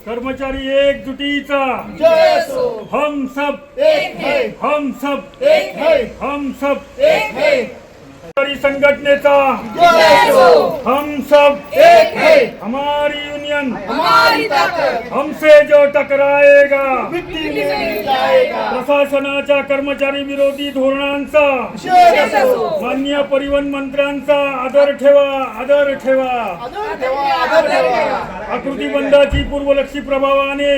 कर्मचारी एकजुटीचा जय असो। हम सब एक है, हम सब एक है, हम सब एक है। कर्मचारी संगठनेचा जय असो। हम सब एक है, हमारी यूनियन हमारी ताकत हमसे जो टकराएगा मिट्टी में मिल जाएगा। प्रशासनाच्या कर्मचारी विरोधी धोरणांचा जय असो। माननीय परिवहन मंत्र्यांचा आदर ठेवा आदर ठेवा आदर ठेवा, आदर ठेवा। आकृतीबंधाची पूर्वलक्षी प्रभावाने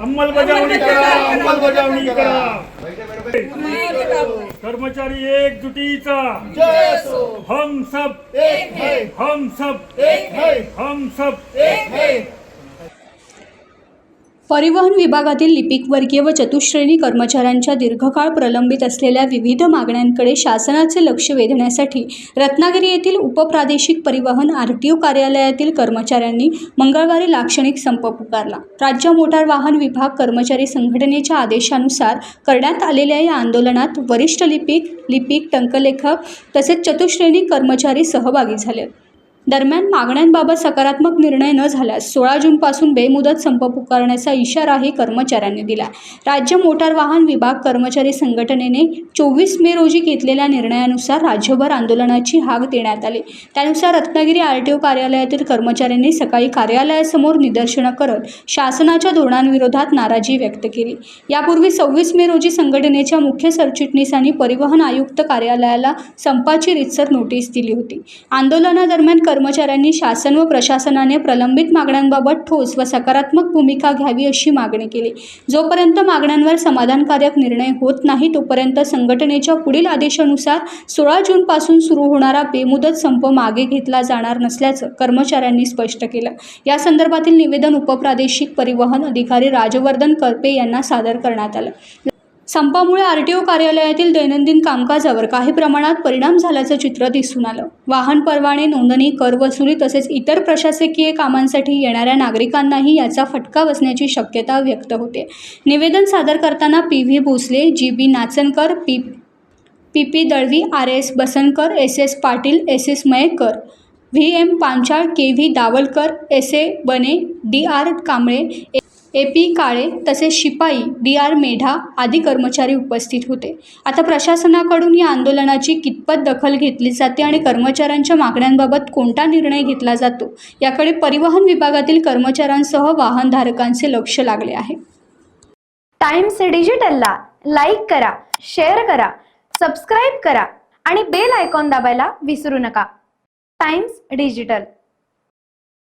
अंमलबजावणी करा अंमलबजावणी करा कर्मचारी एकजुटीचा जय असो। हम सब एक है, हम सब एक है, हम सब एक है। परिवहन विभागातील लिपिक वर्गीय व चतुश्रेणी कर्मचाऱ्यांच्या दीर्घकाळ प्रलंबित असलेल्या विविध मागण्यांकडे शासनाचे लक्ष वेधण्यासाठी रत्नागिरी येथील उपप्रादेशिक परिवहन RTO कार्यालयातील कर्मचाऱ्यांनी मंगळवारी लाक्षणिक संप पुकारला। राज्य मोटार वाहन विभाग कर्मचारी संघटनेच्या आदेशानुसार करण्यात आलेल्या या आंदोलनात वरिष्ठ लिपिक टंकलेखक तसेच चतुश्रेणी कर्मचारी सहभागी झाले। दरम्यान मागण्यांबाबत सकारात्मक निर्णय न झाल्यास 16 जूनपासून बेमुदत संप पुकारण्याचा इशाराही कर्मचाऱ्यांनी दिला। राज्य मोटार वाहन विभाग कर्मचारी संघटनेने 24 मे रोजी घेतलेल्या निर्णयानुसार राज्यभर आंदोलनाची हाक देण्यात आली। त्यानुसार रत्नागिरी RTO कार्यालयातील कर्मचाऱ्यांनी सकाळी कार्यालयासमोर निदर्शनं करत शासनाच्या धोरणांविरोधात नाराजी व्यक्त केली। यापूर्वी 26 मे रोजी संघटनेच्या मुख्य सरचिटणीसांनी परिवहन आयुक्त कार्यालयाला संपाची रीतसर नोटीस दिली होती। आंदोलनादरम्यान कर्मचाऱ्यांनी शासन व प्रशासनाने प्रलंबित मागण्यांबाबत ठोस व सकारात्मक भूमिका घ्यावी अशी मागणी केली। जोपर्यंत मागण्यांवर समाधानकारक निर्णय होत नाही तोपर्यंत संघटनेच्या पुढील आदेशानुसार 16 जूनपासून सुरू होणारा बेमुदत संप मागे घेतला जाणार नसल्याचं कर्मचाऱ्यांनी स्पष्ट केलं। या संदर्भातील निवेदन उपप्रादेशिक परिवहन अधिकारी राजवर्धन करपे यांना सादर करण्यात आलं। संपामुळे RTO कार्यालयातील दैनंदिन कामकाजावर काही प्रमाणात परिणाम झाल्याचं चित्र दिसून आलं। वाहन परवाने, नोंदणी, कर वसुली तसेच इतर प्रशासकीय कामांसाठी येणाऱ्या नागरिकांनाही याचा फटका बसण्याची शक्यता व्यक्त होते। निवेदन सादर करताना PV Bhosale, GB नाचनकर, PP Dalvi, RS बसनकर, SS Patil, SS Mayekar, VM Panchal, KV दावलकर, SA बने, DR कांबळे, AP काळे तसेच शिपाई DR मेढा आदी कर्मचारी उपस्थित होते। आता प्रशासनाकडून या आंदोलनाची कितपत दखल घेतली जाते आणि कर्मचाऱ्यांच्या मागण्यांबाबत कोणता निर्णय घेतला जातो याकडे परिवहन विभागातील कर्मचाऱ्यांसह वाहनधारकांचे लक्ष लागले आहे। टाइम्स डिजिटलला लाईक करा, शेअर करा, सबस्क्राईब करा आणि बेल आयकॉन दाबायला विसरू नका। Times digital.